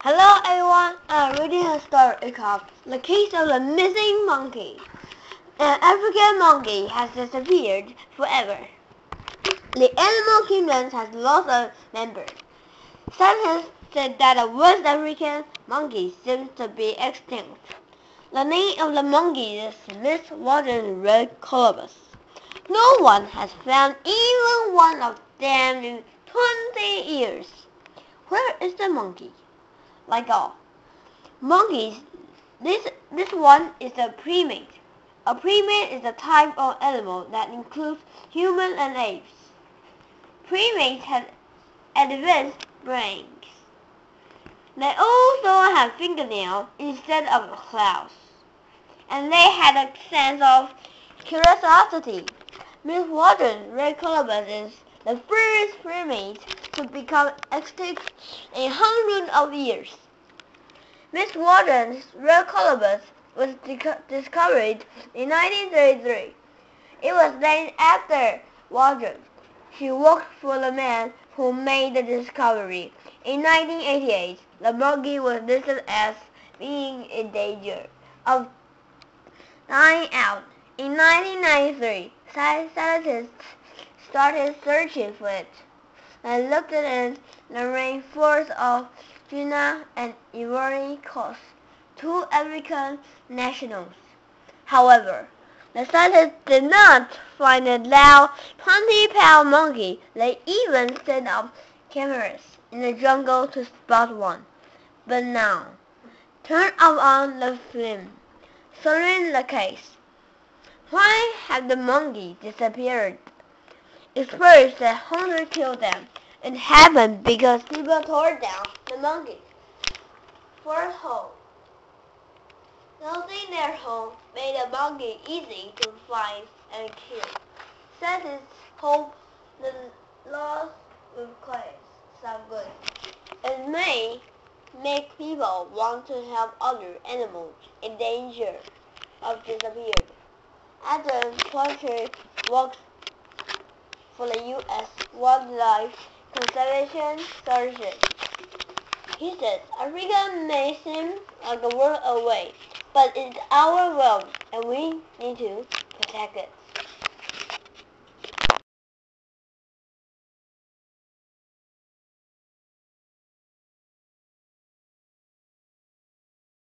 Hello everyone, I'm reading a story called The Case of the Missing Monkey. An African monkey has disappeared forever. The animal kingdom has lost a member. Scientists said that the West African monkey seems to be extinct. The name of the monkey is Miss Warden Red Colobus. No one has found even one of them in 20 years. Where is the monkey? Like all monkeys, this one is a primate. A primate is a type of animal that includes humans and apes. Primates have advanced brains. They also have fingernails instead of claws, and they had a sense of curiosity. Miss Warden Red Colobus is the first primate to become extinct in hundreds of years. Miss Warden's Red Colobus was discovered in 1933. It was named after Warden. She worked for the man who made the discovery. In 1988, the monkey was listed as being in danger of dying out. In 1993, scientists started searching for it and looked in the rainforests of Guinea and Ivory Coast, two African nationals. However, the scientists did not find the loud 20-pound monkey. They even set up cameras in the jungle to spot one. But now, turn on the film, solving the case. Why had the monkey disappeared? Experts said hunters killed them. It happened because people tore down the monkey's first home. Losing their home made the monkey easy to find and kill. Scientists hope the loss will cause some good. It may make people want to help other animals in danger of disappearing. Adam Poultry works for the U.S. Wildlife Conservation Service. He says, Africa may seem like a world away, but it's our world and we need to protect it.